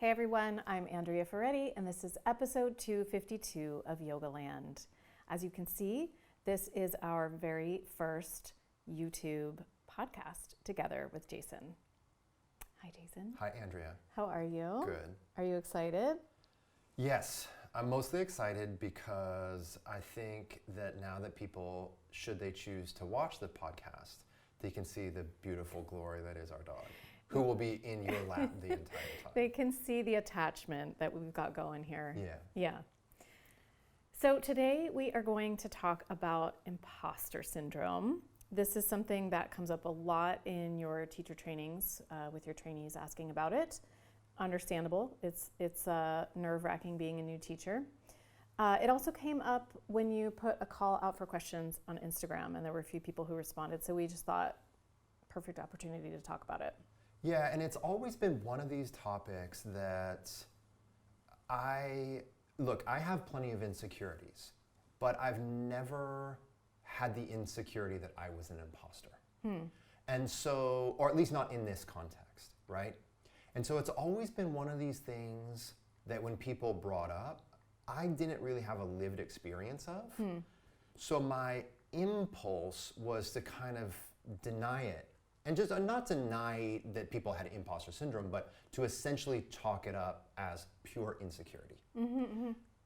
Hey everyone, I'm Andrea Ferretti, and this is episode 252 of Yogaland. As you can see, this is our very first YouTube podcast together with Jason. Hi, Jason. Hi, Andrea. How are you? Good. Are you excited? Yes, I'm mostly excited because I think that now that people, should they choose to watch the podcast, they can see the beautiful glory that is our dog, who will be in your lap the entire time. They can see the attachment that we've got going here. Yeah. So today we are going to talk about imposter syndrome. This is something that comes up a lot in your teacher trainings with your trainees asking about it. Understandable. It's nerve-wracking being a new teacher. It also came up when you put a call out for questions on Instagram, and there were a few people who responded. So we just thought, perfect opportunity to talk about it. Yeah, and it's always been one of these topics that I have plenty of insecurities, but I've never had the insecurity that I was an imposter. And so, or at least not in this context, right? And so it's always been one of these things that when people brought up, I didn't really have a lived experience of. So my impulse was to kind of deny it. And just not deny that people had imposter syndrome, but to essentially chalk it up as pure insecurity,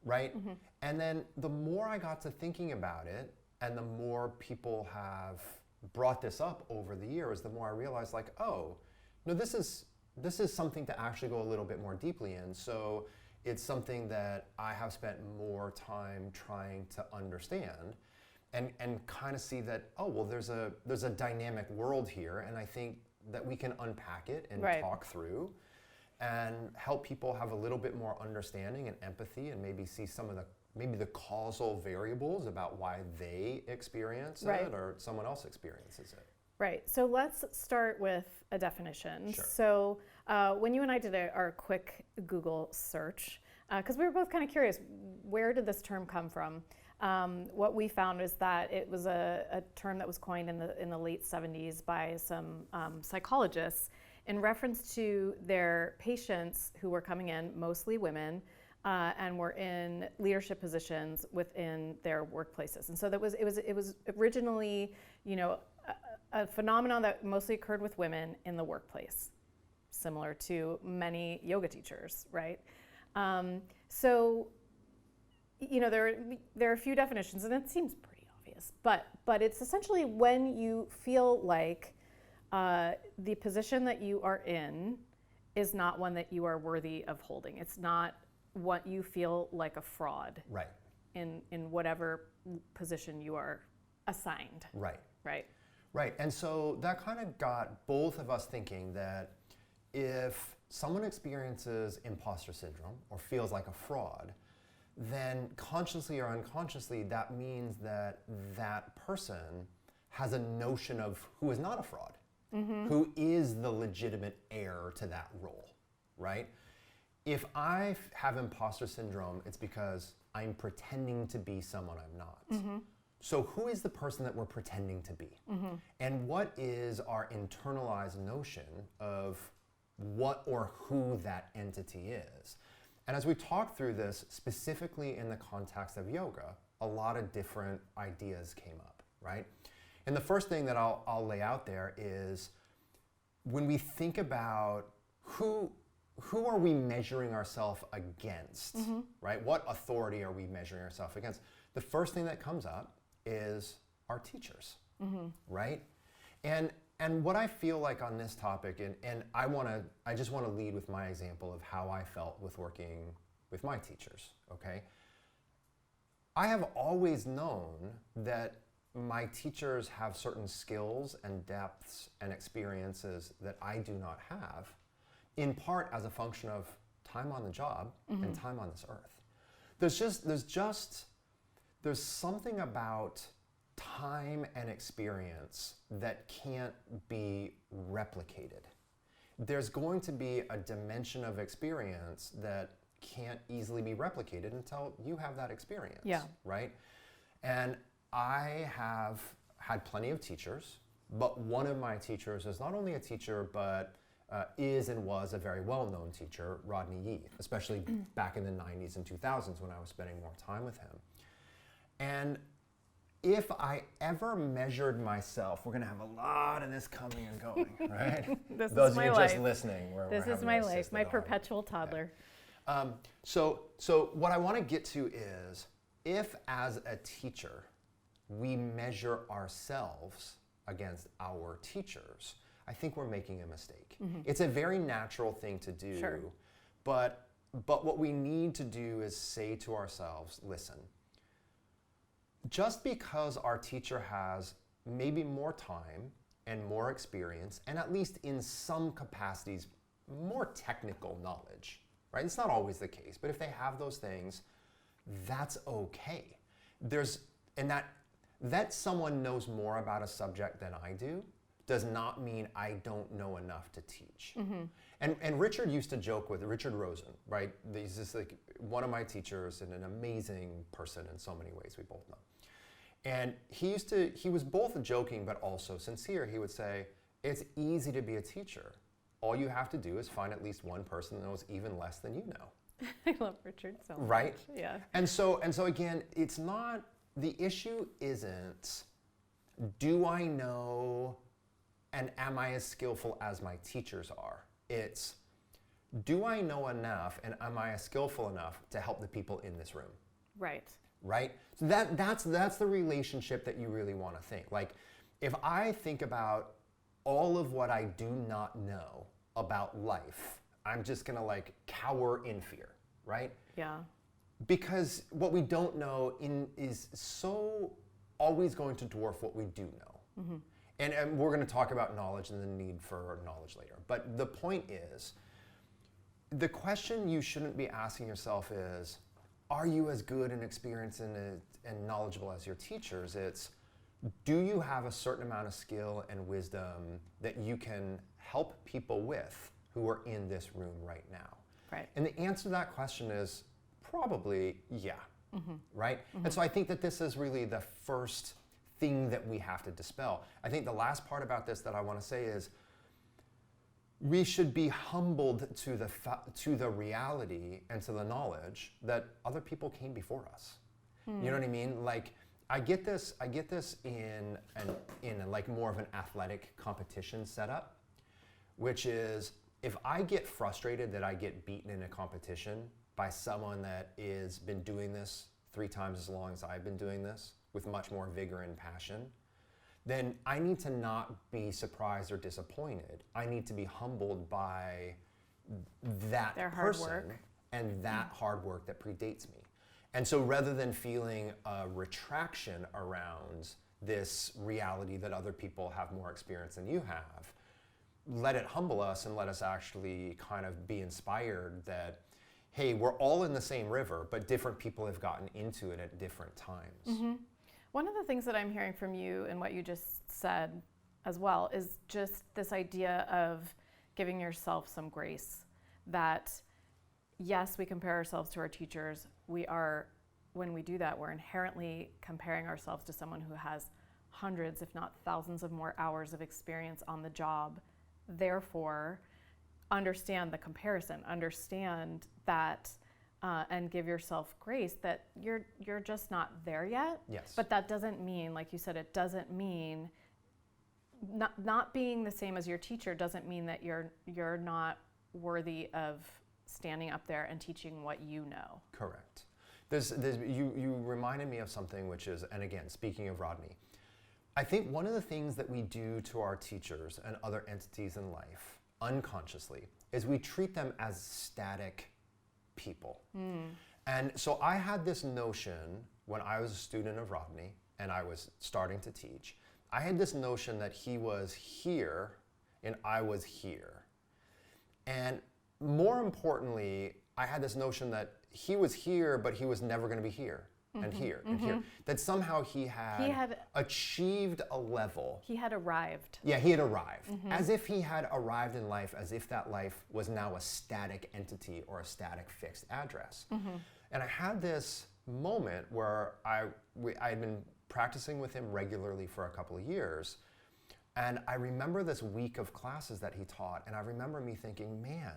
right? And then the more I got to thinking about it, and the more people have brought this up over the years, the more I realized, like, oh, no, this is something to actually go a little bit more deeply in. So it's something that I have spent more time trying to understand. And kind of see that, oh, well, there's a dynamic world here, and I think that we can unpack it and talk through and help people have a little bit more understanding and empathy, and maybe see some of the causal variables about why they experience it or someone else experiences it. Right. So let's start with a definition. Sure. So when you and I did our quick Google search, because we were both kind of curious, where did this term come from? What we found is that it was a term that was coined in the late 70s by some psychologists in reference to their patients who were coming in, mostly women, and were in leadership positions within their workplaces. And so it was originally, a phenomenon that mostly occurred with women in the workplace, similar to many yoga teachers, right? So there are a few definitions, and it seems pretty obvious, but it's essentially when you feel like the position that you are in is not one that you are worthy of holding. It's not what you feel like a fraud, Right. in whatever position you are assigned. Right. Right. And so that kind of got both of us thinking that if someone experiences imposter syndrome or feels like a fraud, then consciously or unconsciously, that means that that person has a notion of who is not a fraud, who is the legitimate heir to that role, right? If I have imposter syndrome, it's because I'm pretending to be someone I'm not. So who is the person that we're pretending to be? And what is our internalized notion of what or who that entity is? And as we talk through this, specifically in the context of yoga, a lot of different ideas came up, right? And the first thing that I'll lay out there is when we think about who are we measuring ourselves against, right? What authority are we measuring ourselves against? The first thing that comes up is our teachers, right? And what I feel like on this topic, and I just want to lead with my example of how I felt with working with my teachers, okay? I have always known that my teachers have certain skills and depths and experiences that I do not have, in part as a function of time on the job and time on this earth. There's something about time and experience that can't be replicated. There's going to be a dimension of experience that can't easily be replicated until you have that experience, right? And I have had plenty of teachers, but one of my teachers is not only a teacher, but is and was a very well-known teacher, Rodney Yee, especially back in the 90s and 2000s when I was spending more time with him. And if I ever measured myself, we're going to have a lot of this coming and going, right? This Those is of my you life. just listening, This is my life, my perpetual toddler. So what I want to get to is, if as a teacher we measure ourselves against our teachers, I think we're making a mistake. It's a very natural thing to do, Sure. but what we need to do is say to ourselves, listen, just because our teacher has maybe more time and more experience, and at least in some capacities, more technical knowledge, right? It's not always the case, but if they have those things, that's okay. That someone knows more about a subject than I do does not mean I don't know enough to teach. And Richard used to joke with Richard Rosen, right? He's just like one of my teachers and an amazing person in so many ways, we both know. And he was both joking but also sincere. He would say, it's easy to be a teacher. All you have to do is find at least one person that knows even less than you know. I love Richard so much. Right? Yeah. And so again, it's not, the issue isn't, do I know and am I as skillful as my teachers are? It's, do I know enough and am I as skillful enough to help the people in this room? Right. Right? So that's the relationship that you really want to think. Like, if I think about all of what I do not know about life, I'm just gonna like cower in fear, right? Yeah. Because what we don't know is so always going to dwarf what we do know. And we're going to talk about knowledge and the need for knowledge later. But the point is, the question you shouldn't be asking yourself is, are you as good and experienced and knowledgeable as your teachers? It's, do you have a certain amount of skill and wisdom that you can help people with who are in this room right now? Right. And the answer to that question is probably yeah, right? And so I think that this is really the first thing that we have to dispel. I think the last part about this that I want to say is, we should be humbled to the reality and to the knowledge that other people came before us. You know what I mean? Like, I get this in like more of an athletic competition setup, which is, if I get frustrated that I get beaten in a competition by someone that is been doing this 3 times as long as I've been doing this with much more vigor and passion, then I need to not be surprised or disappointed. I need to be humbled by that Their hard person work. and that hard work that predates me. And so rather than feeling a retraction around this reality that other people have more experience than you have, let it humble us and let us actually kind of be inspired that, hey, we're all in the same river, but different people have gotten into it at different times. One of the things that I'm hearing from you and what you just said as well is just this idea of giving yourself some grace. That, yes, we compare ourselves to our teachers. When we do that, we're inherently comparing ourselves to someone who has hundreds, if not thousands of more hours of experience on the job. Therefore, understand the comparison, understand that, and give yourself grace that you're just not there yet. Yes. But that doesn't mean, like you said, it doesn't mean not being the same as your teacher doesn't mean that you're not worthy of standing up there and teaching what you know. Correct. You reminded me of something, which is, and again, speaking of Rodney, I think one of the things that we do to our teachers and other entities in life unconsciously is we treat them as static people. And so I had this notion when I was a student of Rodney and I was starting to teach, I had this notion that he was here and I was here. And more importantly, I had this notion that he was here, but he was never going to be here and here and here. That somehow he had achieved a level. He had arrived. Yeah, he had arrived. As if he had arrived in life, as if that life was now a static entity or a static fixed address. And I had this moment where I had been practicing with him regularly for a couple of years, And I remember this week of classes that he taught, and I remember me thinking, man,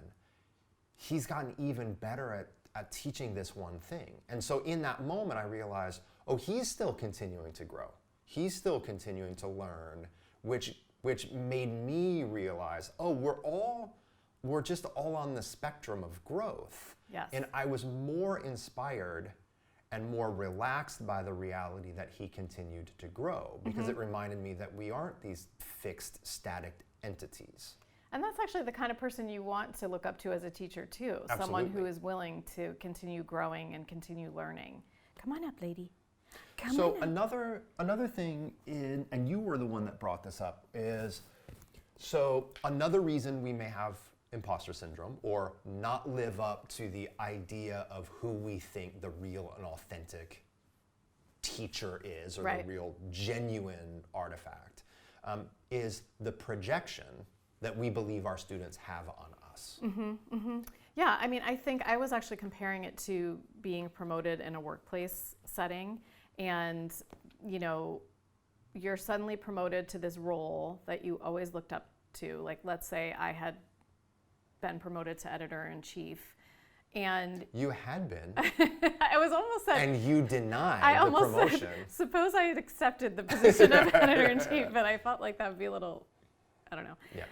he's gotten even better at teaching this one thing. And so in that moment, I realized, oh, he's still continuing to grow. He's still continuing to learn, which made me realize, oh, we're just all on the spectrum of growth. Yes. And I was more inspired and more relaxed by the reality that he continued to grow, because it reminded me that we aren't these fixed, static entities. And that's actually the kind of person you want to look up to as a teacher too. Absolutely. Someone who is willing to continue growing and continue learning. Come on up, lady. Come on up. Another thing, and you were the one that brought this up, is so another reason we may have imposter syndrome or not live up to the idea of who we think the real and authentic teacher is, or the real genuine artifact, is the projection that we believe our students have on us. Yeah, I mean, I think I was actually comparing it to being promoted in a workplace setting, and you know, you're suddenly promoted to this role that you always looked up to. Like, let's say I had been promoted to editor-in-chief, and you had been. I was almost said, and you denied I the almost promotion. Said, suppose I had accepted the position of editor-in-chief, but I felt like that would be a little, I don't know. Yeah.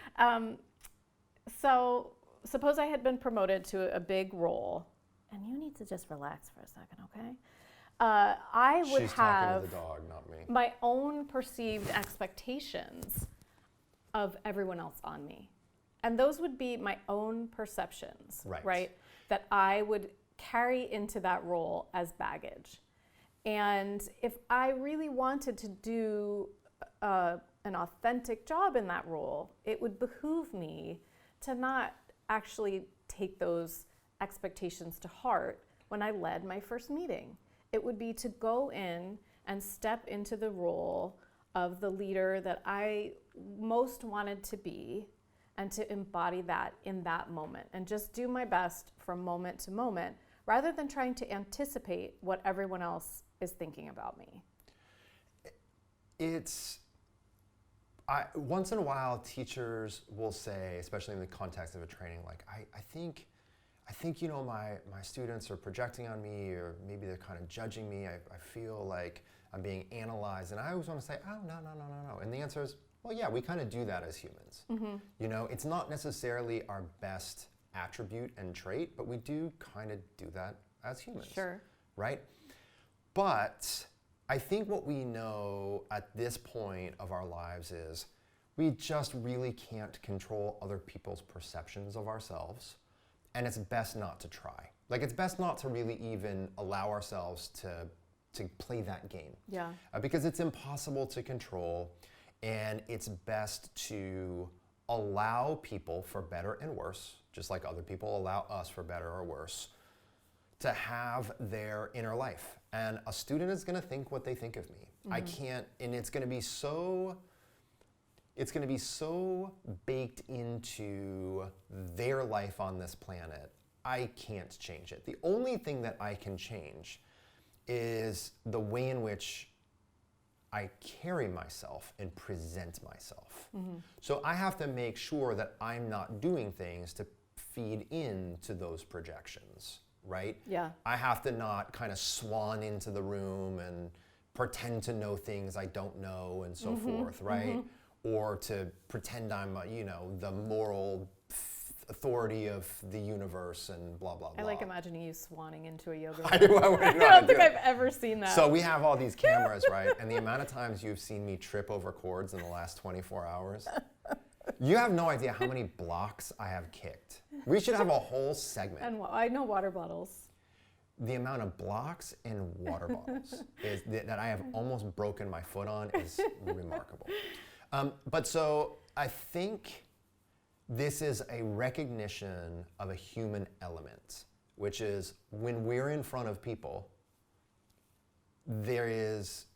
So suppose I had been promoted to a big role, and you need to just relax for a second, okay? I would She's have talking to the dog, not me. my own perceived expectations of everyone else on me. And those would be my own perceptions, right? That I would carry into that role as baggage. And if I really wanted to do an authentic job in that role, it would behoove me to not actually take those expectations to heart when I led my first meeting. It would be to go in and step into the role of the leader that I most wanted to be, and to embody that in that moment, and just do my best from moment to moment, rather than trying to anticipate what everyone else is thinking about me. Once in a while, teachers will say, especially in the context of a training, like, I think you know, my students are projecting on me, or maybe they're kind of judging me. I feel like I'm being analyzed. And I always want to say, oh, no. And the answer is, well, yeah, we kind of do that as humans. You know, it's not necessarily our best attribute and trait, but we do kind of do that as humans. Sure. Right? But I think what we know at this point of our lives is we just really can't control other people's perceptions of ourselves. And it's best not to try. Like, it's best not to really even allow ourselves to play that game. Yeah. Because it's impossible to control, and it's best to allow people, for better and worse, just like other people allow us for better or worse, to have their inner life. And a student is going to think what they think of me. I can't, and it's going to be so baked into their life on this planet, I can't change it. The only thing that I can change is the way in which I carry myself and present myself. So I have to make sure that I'm not doing things to feed into those projections, right? Yeah. I have to not kind of swan into the room and pretend to know things I don't know and so forth, right? Or to pretend I'm, the moral authority of the universe and blah, blah, blah. I like imagining you swanning into a yoga room. I don't think I've ever seen that. So we have all these cameras, right? And the amount of times you've seen me trip over cords in the last 24 hours, you have no idea how many blocks I have kicked. We should have a whole segment. And I know water bottles. The amount of blocks and water bottles that I have almost broken my foot on is remarkable. But so I think this is a recognition of a human element, which is when we're in front of people, there is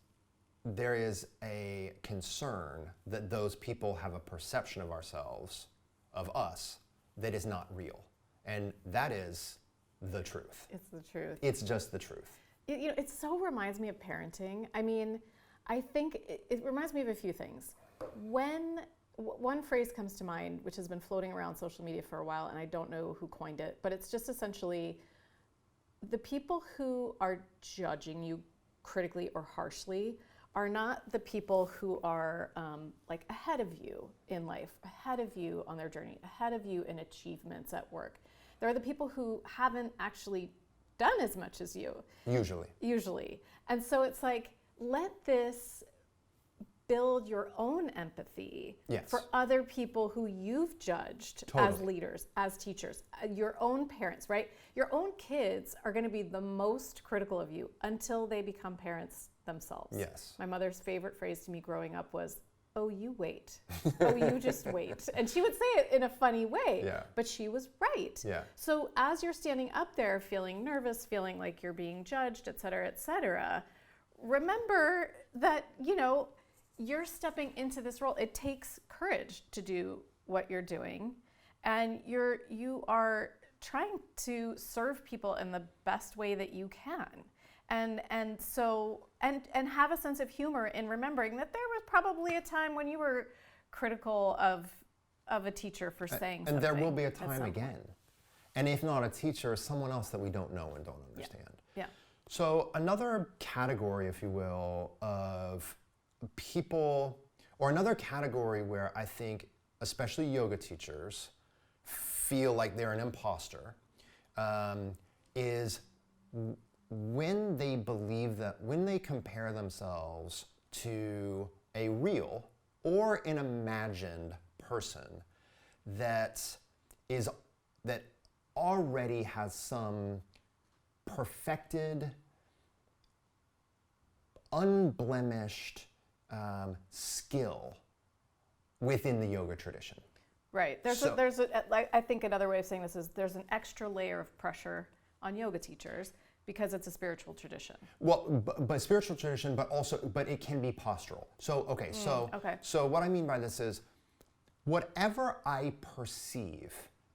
a concern that those people have a perception of ourselves, of us, that is not real. And that is the truth. It's the truth. It's just the truth. It so reminds me of parenting. I mean, I think it reminds me of a few things. One phrase comes to mind, which has been floating around social media for a while, and I don't know who coined it, but it's just essentially the people who are judging you critically or harshly are not the people who are like ahead of you in life, ahead of you on their journey, ahead of you in achievements at work. They're the people who haven't actually done as much as you. Usually. And so it's like, let this build your own empathy for other people who you've judged as leaders, as teachers, your own parents, right? Your own kids are going to be the most critical of you until they become parents themselves. Yes. My mother's favorite phrase to me growing up was, "Oh, you wait. Oh, you just wait." And she would say it in a funny way, but she was right. Yeah. So as you're standing up there feeling nervous, feeling like you're being judged, et cetera, remember that, you're stepping into this role. It takes courage to do what you're doing, and you are trying to serve people in the best way that you can. And have a sense of humor in remembering that there was probably a time when you were critical of a teacher for saying something. And there will be a time again. And if not a teacher, someone else that we don't know and don't understand. Yeah. So another category, if you will, of people, or another category where I think especially yoga teachers feel like they're an imposter, is when they believe that, when they compare themselves to a real or an imagined person that already has some perfected, unblemished skill within the yoga tradition. Right. I think another way of saying this is there's an extra layer of pressure on yoga teachers because it's a spiritual tradition. Well, but spiritual tradition, but it can be postural. So, so what I mean by this is whatever I perceive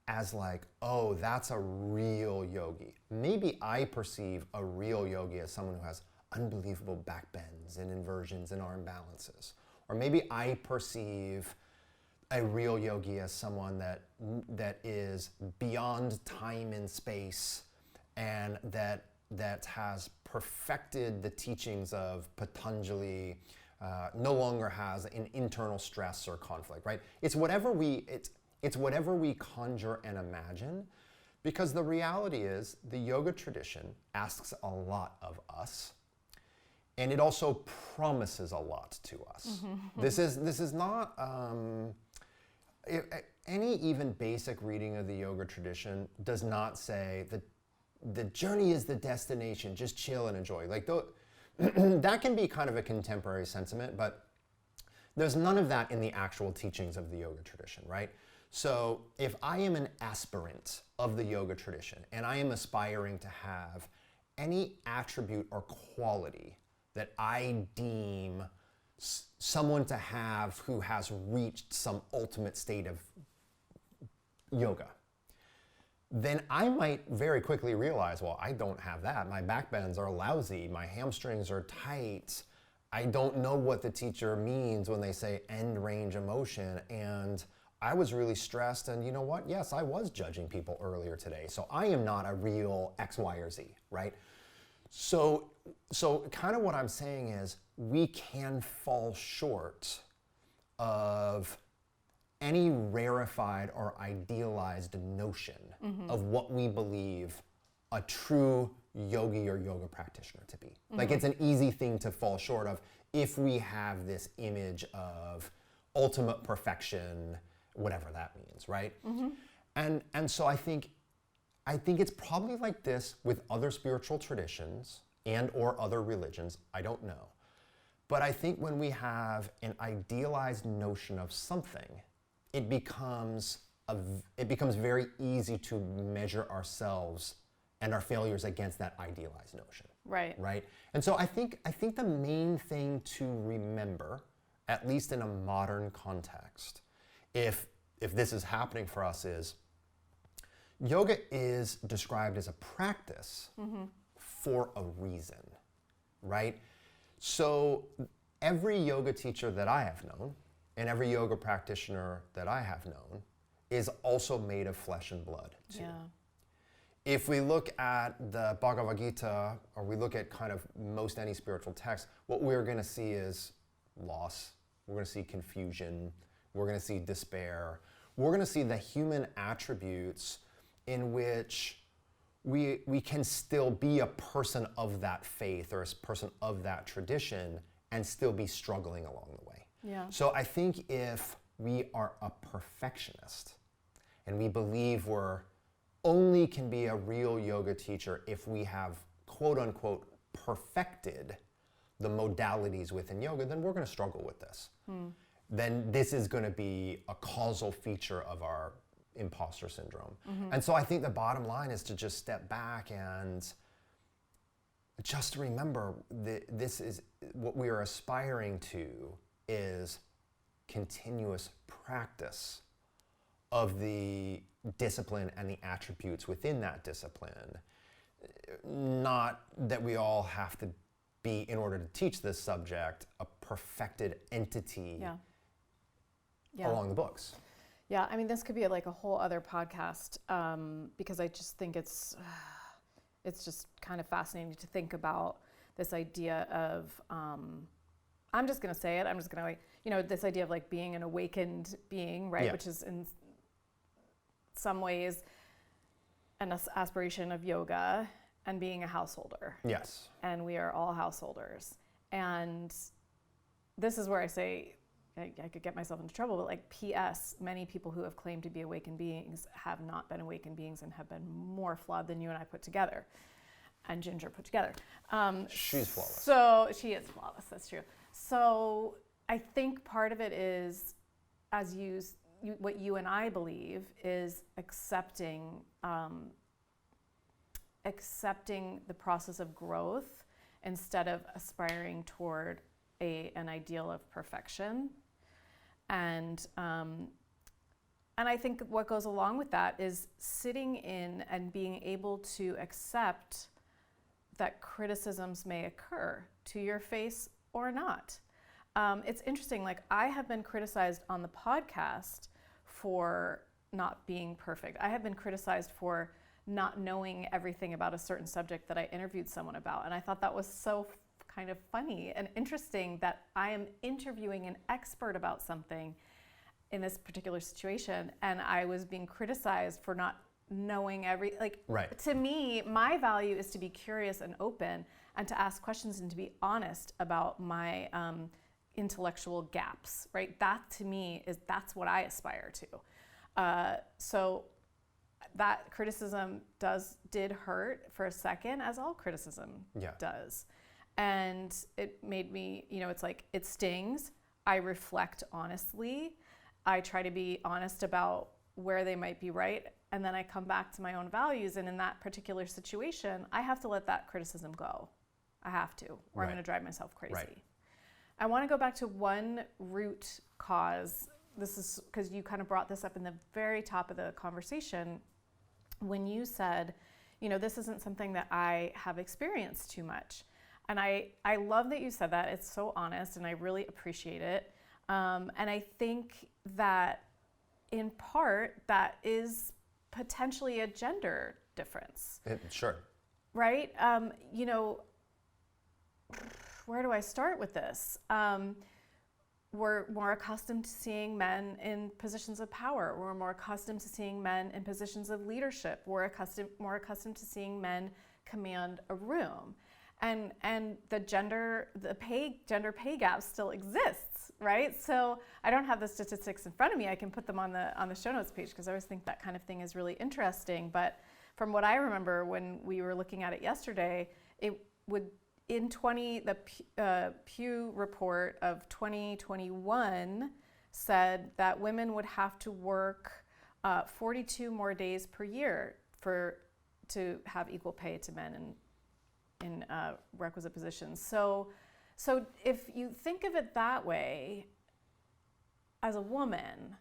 as like, oh, that's a real yogi. Maybe I perceive a real yogi as someone who has unbelievable back bends and inversions and arm balances. Or maybe I perceive a real yogi as someone that is beyond time and space and that has perfected the teachings of Patanjali, no longer has an internal stress or conflict, right? It's whatever we conjure and imagine, because the reality is the yoga tradition asks a lot of us. And it also promises a lot to us. Mm-hmm. This is not any even basic reading of the yoga tradition does not say that the journey is the destination. Just chill and enjoy. Like that can be kind of a contemporary sentiment, but there's none of that in the actual teachings of the yoga tradition, right? So if I am an aspirant of the yoga tradition and I am aspiring to have any attribute or quality that I deem someone to have who has reached some ultimate state of yoga, then I might very quickly realize, well, I don't have that. My back bends are lousy. My hamstrings are tight. I don't know what the teacher means when they say end range of motion. And I was really stressed. And you know what? Yes, I was judging people earlier today. So I am not a real X, Y, or Z, right? So kind of what I'm saying is we can fall short of any rarefied or idealized notion of what we believe a true yogi or yoga practitioner to be. Like it's an easy thing to fall short of if we have this image of ultimate perfection, whatever that means, right? And so I think it's probably like this with other spiritual traditions and or other religions, I don't know. But I think when we have an idealized notion of something, it becomes very easy to measure ourselves and our failures against that idealized notion. Right. Right? And so I think the main thing to remember, at least in a modern context, if this is happening for us, is yoga is described as a practice for a reason, right? So every yoga teacher that I have known and every yoga practitioner that I have known is also made of flesh and blood too. Yeah. If we look at the Bhagavad Gita, or we look at kind of most any spiritual text, what we're going to see is loss. We're going to see confusion. We're going to see despair. We're going to see the human attributes in which we can still be a person of that faith or a person of that tradition and still be struggling along the way. Yeah. So I think if we are a perfectionist and we believe we're only can be a real yoga teacher if we have, quote unquote, perfected the modalities within yoga, then we're going to struggle with this. Then this is going to be a causal feature of our imposter syndrome. And so I think the bottom line is to just step back and just to remember that this is what we are aspiring to is continuous practice of the discipline and the attributes within that discipline. Not that we all have to be, in order to teach this subject, a perfected entity along the books. Yeah, I mean, this could be like a whole other podcast because I just think it's just kind of fascinating to think about this idea of, I'm just going to say it, I'm just going to, this idea of like being an awakened being, right? Yeah. Which is in some ways an aspiration of yoga and being a householder. Yes. And we are all householders. And this is where I say, I could get myself into trouble, but like P.S., many people who have claimed to be awakened beings have not been awakened beings and have been more flawed than you and I put together, and Ginger put together. She's flawless. So she is flawless, that's true. So I think part of it is, as what you and I believe is accepting the process of growth instead of aspiring toward an ideal of perfection. And I think what goes along with that is sitting in and being able to accept that criticisms may occur to your face or not. It's interesting, like I have been criticized on the podcast for not being perfect. I have been criticized for not knowing everything about a certain subject that I interviewed someone about. And I thought that was so kind of funny and interesting that I am interviewing an expert about something in this particular situation, and I was being criticized for not knowing Right. To me, my value is to be curious and open and to ask questions and to be honest about my intellectual gaps, right? That to me that's what I aspire to. So that criticism did hurt for a second, as all criticism does. And it made me, it's like, it stings. I reflect honestly. I try to be honest about where they might be right. And then I come back to my own values. And in that particular situation, I have to let that criticism go. I have to, or I'm going to drive myself crazy. Right. I want to go back to one root cause. This is because you kind of brought this up in the very top of the conversation when you said, this isn't something that I have experienced too much. And I love that you said that. It's so honest, and I really appreciate it. And I think that in part, that is potentially a gender difference. Sure. Right? Where do I start with this? We're more accustomed to seeing men in positions of power. We're more accustomed to seeing men in positions of leadership. We're more accustomed to seeing men command a room. And the gender pay gap still exists, right? So I don't have the statistics in front of me. I can put them on the show notes page because I always think that kind of thing is really interesting. But from what I remember when we were looking at it yesterday, it would the Pew report of 2021 said that women would have to work 42 more days per year to have equal pay to men in requisite positions. So if you think of it that way, as a woman,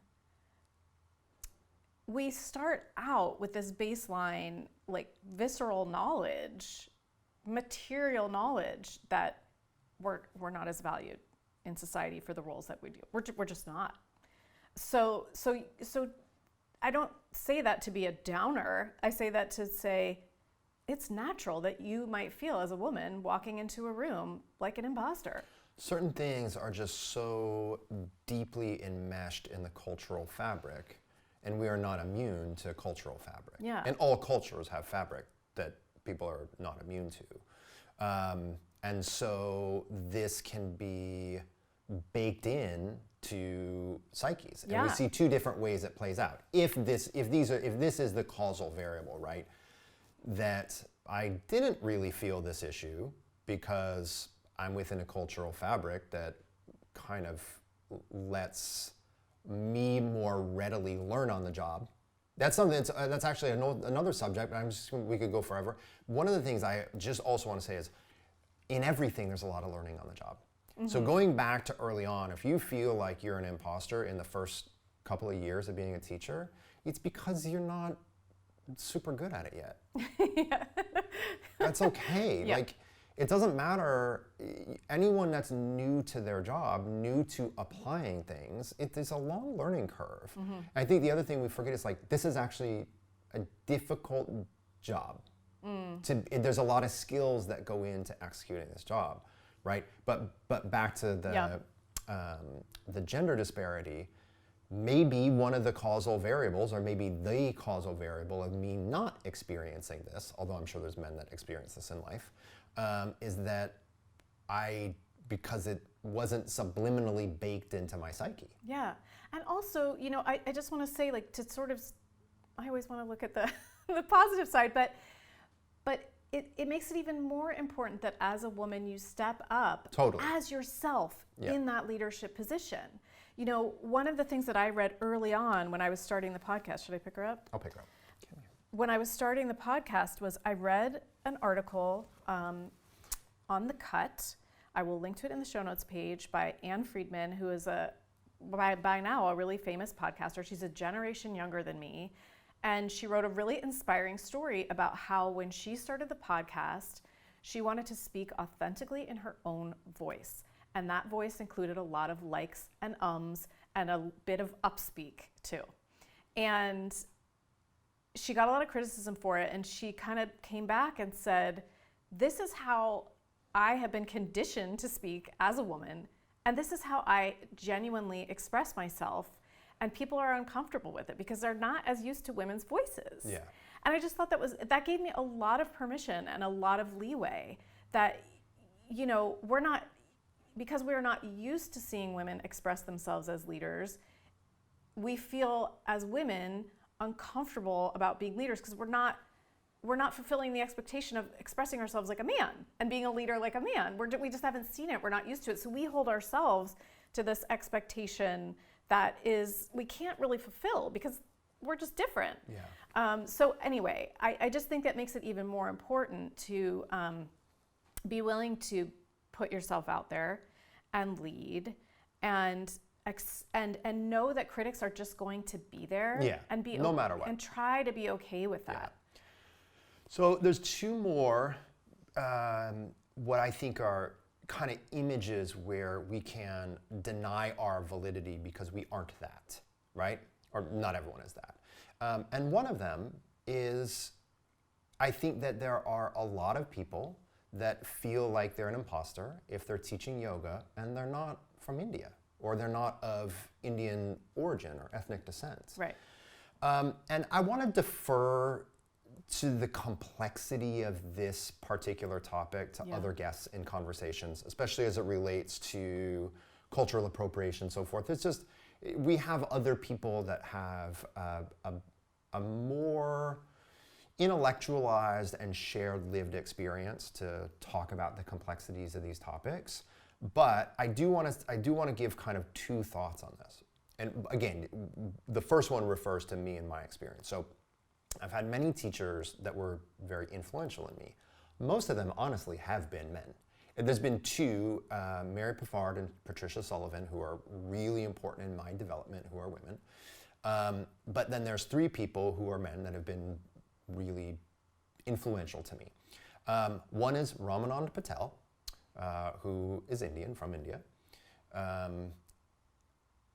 we start out with this baseline, like visceral knowledge, material knowledge that we're not as valued in society for the roles that we do. We're just not. So I don't say that to be a downer. I say that to say it's natural that you might feel as a woman walking into a room like an imposter. Certain things are just so deeply enmeshed in the cultural fabric, and we are not immune to cultural fabric. Yeah. And all cultures have fabric that people are not immune to. And so this can be baked in to psyches. And we see two different ways it plays out. If this is the causal variable, right? That I didn't really feel this issue because I'm within a cultural fabric that kind of lets me more readily learn on the job. That's something that's actually another subject, but we could go forever. One of the things I just also want to say is, in everything, there's a lot of learning on the job. Mm-hmm. So going back to early on, if you feel like you're an imposter in the first couple of years of being a teacher, it's because you're not super good at it yet. Yeah. That's okay. Yeah. Like, it doesn't matter. Anyone that's new to their job, new to applying things, it is a long learning curve. Mm-hmm. I think the other thing we forget is, like, this is actually a difficult job. There's a lot of skills that go into executing this job, right? But back to the gender disparity, maybe one of the causal variables, or maybe the causal variable of me not experiencing this, although I'm sure there's men that experience this in life, is that because it wasn't subliminally baked into my psyche. Yeah, and also, I just want to say, like, to sort of, I always want to look at the the positive side, but it makes it even more important that as a woman you step up as yourself in that leadership position. One of the things that I read early on when I was starting the podcast, should I pick her up? I'll pick her up. When I was starting the podcast was I read an article on The Cut. I will link to it in the show notes page, by Ann Friedman, who is by now a really famous podcaster. She's a generation younger than me. And she wrote a really inspiring story about how when she started the podcast, she wanted to speak authentically in her own voice. And that voice included a lot of likes and ums and a bit of upspeak too. And she got a lot of criticism for it, and she kind of came back and said, this is how I have been conditioned to speak as a woman, and this is how I genuinely express myself. And people are uncomfortable with it because they're not as used to women's voices. Yeah. And I just thought that gave me a lot of permission and a lot of leeway that, because we're not used to seeing women express themselves as leaders, we feel as women uncomfortable about being leaders because we're not fulfilling the expectation of expressing ourselves like a man and being a leader like a man. We just haven't seen it. We're not used to it. So we hold ourselves to this expectation that we can't really fulfill because we're just different. Yeah. So anyway, I just think that makes it even more important to be willing to put yourself out there and lead and know that critics are just going to be there and be no matter what, and try to be okay with that. Yeah. So there's two more what I think are kind of images where we can deny our validity because we aren't that, right? Or not everyone is that. And one of them is, I think that there are a lot of people that feel like they're an imposter if they're teaching yoga and they're not from India, or they're not of Indian origin or ethnic descent. Right. And I want to defer to the complexity of this particular topic to other guests in conversations, especially as it relates to cultural appropriation and so forth. It's just, we have other people that have a more intellectualized and shared lived experience to talk about the complexities of these topics. But I do want to give kind of two thoughts on this. And again, the first one refers to me and my experience. So I've had many teachers that were very influential in me. Most of them, honestly, have been men. And there's been two, Mary Piffard and Patricia Sullivan, who are really important in my development, who are women. But then there's three people who are men that have been really influential to me. One is Ramanand Patel, who is Indian, from India.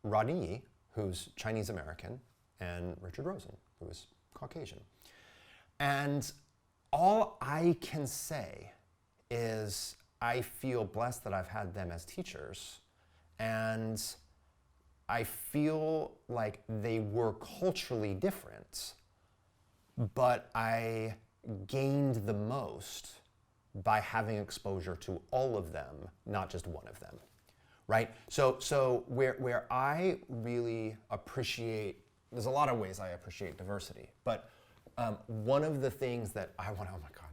Rodney, who's Chinese American, and Richard Rosen, who is Caucasian. And all I can say is I feel blessed that I've had them as teachers, and I feel like they were culturally different, but I gained the most by having exposure to all of them, not just one of them, right? So where I really appreciate, there's a lot of ways I appreciate diversity, but one of the things that I want, oh my God,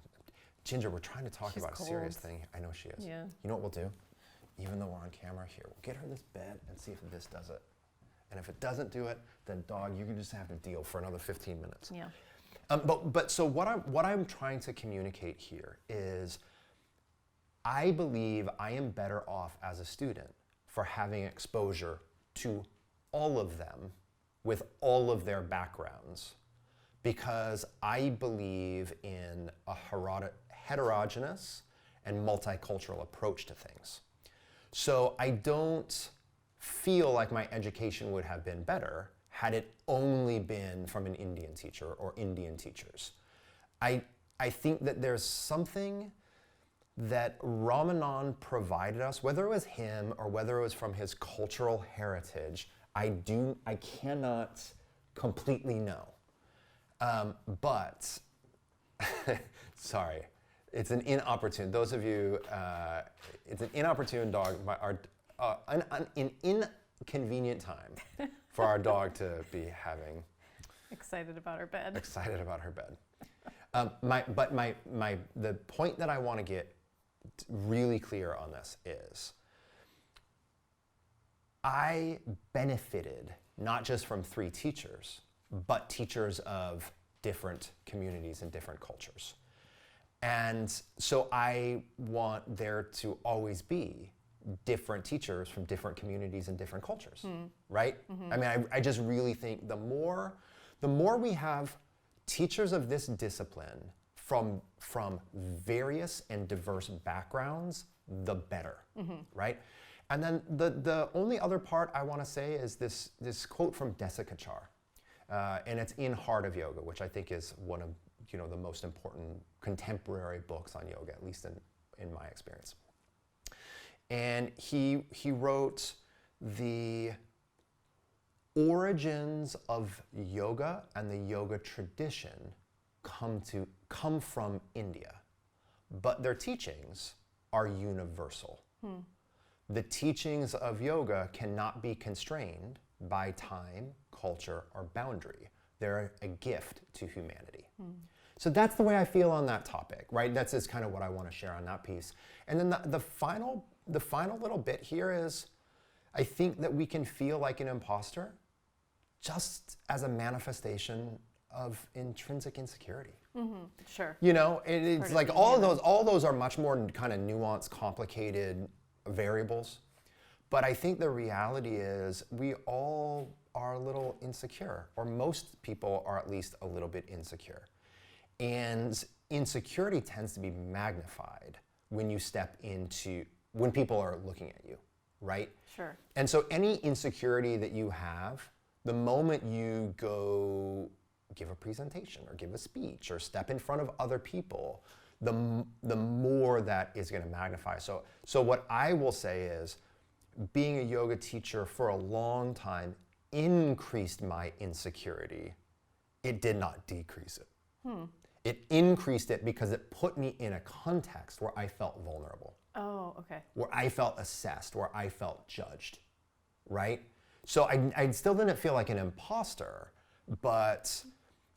Ginger, we're trying to talk She's about cold. a serious thing. I know she is. Yeah. You know what we'll do? Even though we're on camera here, we'll get her this bed and see if this does it. And if it doesn't do it, then dog, you're gonna just have to deal for another 15 minutes. Yeah. But so what I'm trying to communicate here is I believe I am better off as a student for having exposure to all of them with all of their backgrounds, because I believe in a heterogeneous and multicultural approach to things. So I don't feel like my education would have been better had it only been from an Indian teacher or Indian teachers. I think that there's something that Ramanand provided us, whether it was him or whether it was from his cultural heritage, I cannot completely know. But, sorry, it's an inopportune, those of you, it's an inopportune dog, an inconvenient time for our dog to be having. Excited about her bed. Excited about her bed. The point that I want to get really clear on this is, I benefited not just from 3 teachers, but teachers of different communities and different cultures. And so I want there to always be different teachers from different communities and different cultures, right? Mm-hmm. I mean, I just really think the more we have teachers of this discipline from various and diverse backgrounds, the better, right? And then the only other part I want to say is this quote from Desikachar, and it's in Heart of Yoga, which I think is one of the most important contemporary books on yoga, at least in my experience. And he wrote, the origins of yoga and the yoga tradition come from India, but their teachings are universal. The teachings of yoga cannot be constrained by time, culture, or boundary. They're a gift to humanity. So that's the way I feel on that topic, right? That's just kind of what I want to share on that piece. And then the final little bit here is, I think that we can feel like an imposter just as a manifestation of intrinsic insecurity. Sure. It's like all those are much more kind of nuanced, complicated variables. But I think the reality is we all are a little insecure, or most people are at least a little bit insecure. And insecurity tends to be magnified when people are looking at you, right? Sure. And so any insecurity that you have, the moment you go give a presentation or give a speech or step in front of other people, the more that is going to magnify. So what I will say is, being a yoga teacher for a long time increased my insecurity. It did not decrease it. It increased it because it put me in a context where I felt vulnerable. Oh, okay. Where I felt assessed, where I felt judged, right? So I still didn't feel like an imposter, but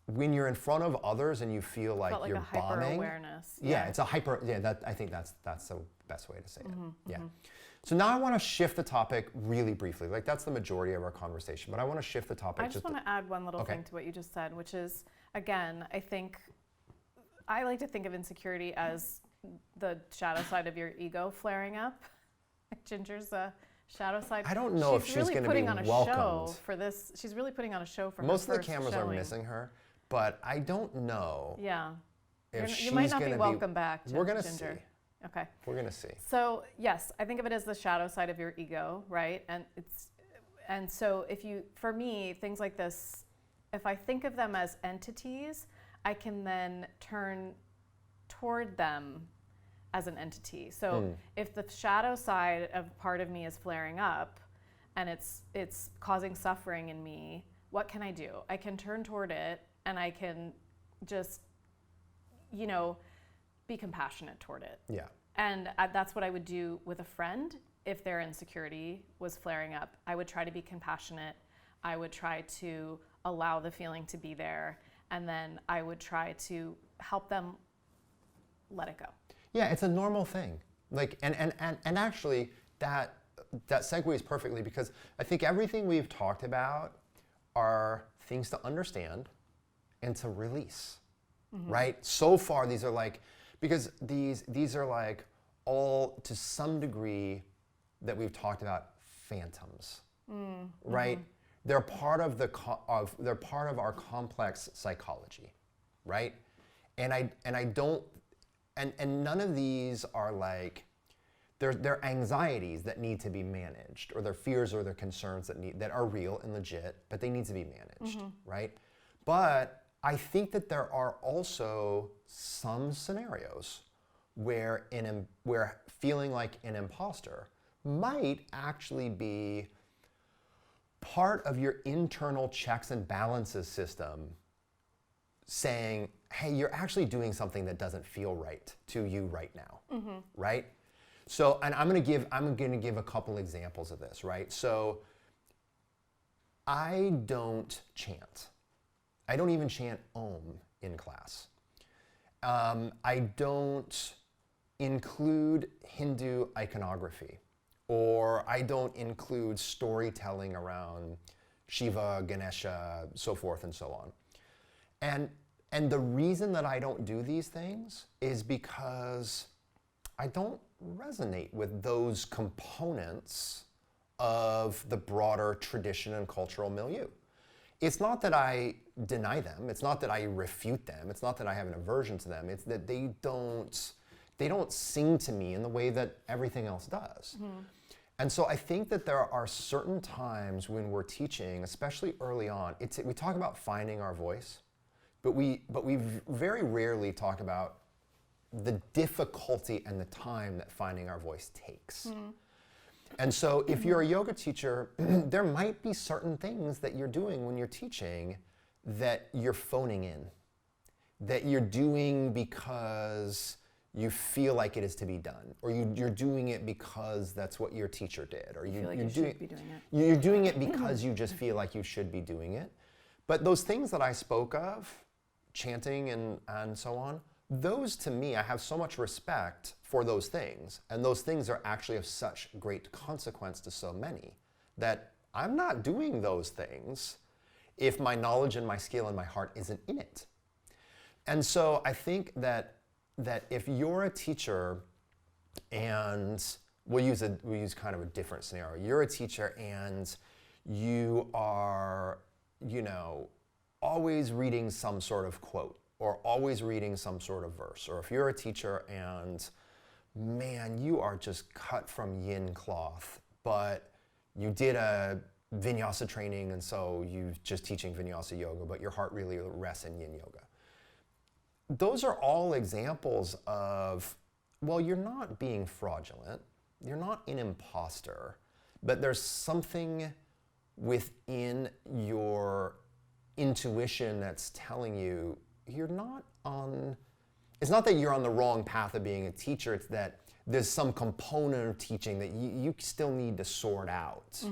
when you're in front of others and you feel like Felt like you're a bombing. hyper-awareness. Yeah, it's a hyper, I think that's the best way to say it. Yeah. So now I want to shift the topic really briefly. Like, that's the majority of our conversation, but I want to shift the topic. I just want to add one little thing to what you just said, which is, again, I like to think of insecurity as the shadow side of your ego flaring up. Ginger's shadow side. I don't know if she's really going to be putting on a welcomed. show for this. She's really putting on a show for Most her of the first cameras showing. are missing her, but I don't know. Yeah. If You might she's not be gonna welcome back, We're going to Ginger. see. Okay. We're going to see. So yes, I think of it as the shadow side of your ego, right? And so for me, things like this, if I think of them as entities, I can then turn toward them as an entity. So if the shadow side of part of me is flaring up and it's causing suffering in me, what can I do? I can turn toward it and I can just, be compassionate toward it. Yeah. And that's what I would do with a friend if their insecurity was flaring up. I would try to be compassionate. I would try to allow the feeling to be there. And then I would try to help them let it go. Yeah, it's a normal thing. Like, and actually that segues perfectly, because I think everything we've talked about are things to understand and to release, right? So far, these are like, because these are like all, to some degree, that we've talked about, phantoms, right? They're part of they're part of our complex psychology, right? And I don't, and none of these are like, they're anxieties that need to be managed, or they're fears or their concerns that are real and legit, but they need to be managed, right? But I think that there are also some scenarios where feeling like an imposter might actually be part of your internal checks and balances system saying, hey, you're actually doing something that doesn't feel right to you right now, right? So, and I'm gonna give a couple examples of this, right? So, I don't chant. I don't even chant Om in class. I don't include Hindu iconography, or I don't include storytelling around Shiva, Ganesha, so forth and so on. And the reason that I don't do these things is because I don't resonate with those components of the broader tradition and cultural milieu. It's not that I deny them, it's not that I refute them, it's not that I have an aversion to them, it's that they don't sing to me in the way that everything else does. And so I think that there are certain times when we're teaching, especially early on, we talk about finding our voice, but we very rarely talk about the difficulty and the time that finding our voice takes. And so if you're a yoga teacher, there might be certain things that you're doing when you're teaching that you're phoning in, that you're doing because you feel like it is to be done, or you're doing it because that's what your teacher did, or you're doing it because you just feel like you should be doing it. But those things that I spoke of, chanting and so on, those, to me, I have so much respect for those things, and those things are actually of such great consequence to so many that I'm not doing those things if my knowledge and my skill and my heart isn't in it. And so I think that if you're a teacher, and we'll use kind of a different scenario. You're a teacher and you are, always reading some sort of quote, or always reading some sort of verse, or if you're a teacher and, man, you are just cut from yin cloth, but you did a vinyasa training and so you're just teaching vinyasa yoga, but your heart really rests in yin yoga. Those are all examples of, well, you're not being fraudulent, you're not an imposter, but there's something within your intuition that's telling you you're not on, it's not that you're on the wrong path of being a teacher, it's that there's some component of teaching that you still need to sort out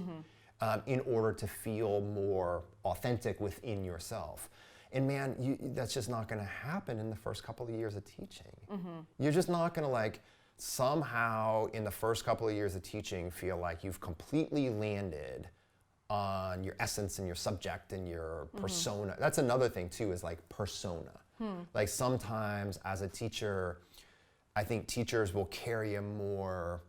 in order to feel more authentic within yourself. And man, that's just not gonna happen in the first couple of years of teaching. You're just not gonna somehow in the first couple of years of teaching feel like you've completely landed on your essence and your subject and your persona. That's another thing too, is like persona. Like sometimes as a teacher, I think teachers will carry a more,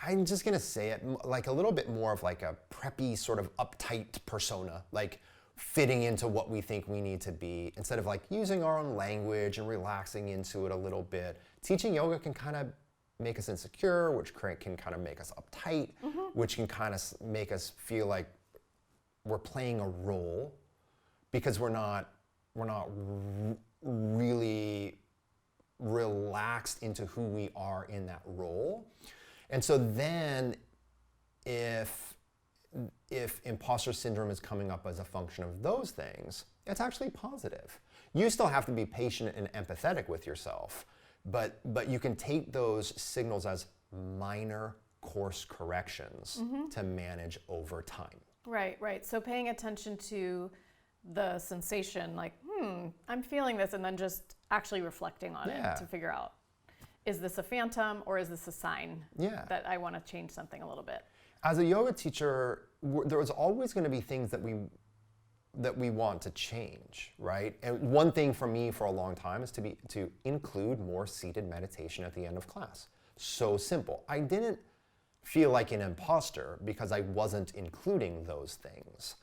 I'm just gonna say it, like a little bit more of like a preppy sort of uptight persona, like fitting into what we think we need to be, instead of like using our own language and relaxing into it a little bit. Teaching yoga can kind of make us insecure, which can kind of make us uptight, which can kind of make us feel like we're playing a role because we're not really relaxed into who we are in that role. And so then if imposter syndrome is coming up as a function of those things, it's actually positive. You still have to be patient and empathetic with yourself, but you can take those signals as minor course corrections to manage over time. Right. So paying attention to the sensation, like, I'm feeling this, and then just actually reflecting on it to figure out, is this a phantom or is this a sign that I want to change something a little bit? As a yoga teacher, there was always going to be things that we want to change, right? And one thing for me for a long time is to include more seated meditation at the end of class. So simple. I didn't feel like an imposter because I wasn't including those things,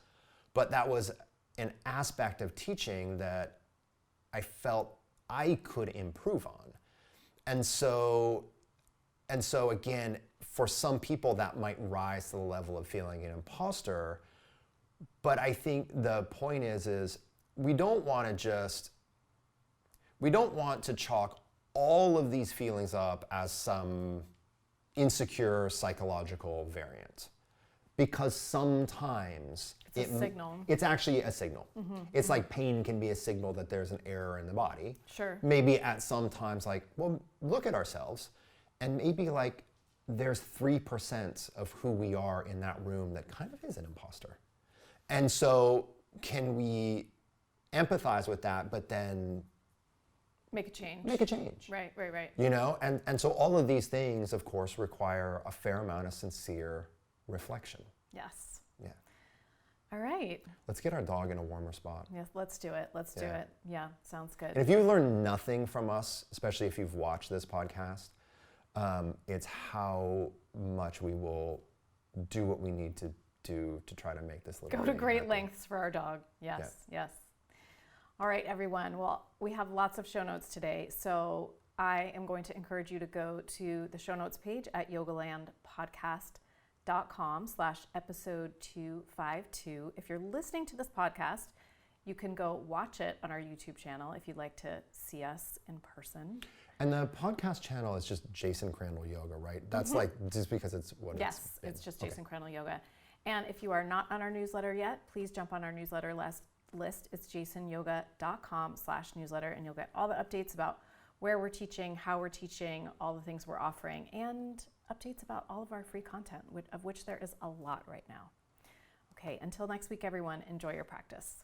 but that was an aspect of teaching that I felt I could improve on. And so again, for some people that might rise to the level of feeling an imposter, but I think the point is we don't want to chalk all of these feelings up as some insecure psychological variant, because sometimes it's a signal. It's actually a signal. It's like pain can be a signal that there's an error in the body. Sure. Maybe at some times, like, well, look at ourselves, and maybe like there's 3% of who we are in that room that kind of is an imposter. And so can we empathize with that, but then make a change. Right. You know, and so all of these things, of course, require a fair amount of sincere reflection. Yes. Yeah. All right. Let's get our dog in a warmer spot. Yes, let's do it. Do it. Yeah, sounds good. And if you've learned nothing from us, especially if you've watched this podcast, it's how much we will do what we need to do to try to make this little go to great lengths for our dog. Yes. All right, everyone. Well, we have lots of show notes today, so I am going to encourage you to go to the show notes page at yogalandpodcast.com/episode 252. If you're listening to this podcast, you can go watch it on our YouTube channel if you'd like to see us in person. And the podcast channel is just Jason Crandall Yoga, right? That's like just because it's what yes, it's just Jason Crandall Yoga. And if you are not on our newsletter yet, please jump on our newsletter list. It's jasonyoga.com/newsletter, and you'll get all the updates about where we're teaching, how we're teaching, all the things we're offering, and updates about all of our free content, of which there is a lot right now. Okay, until next week, everyone, enjoy your practice.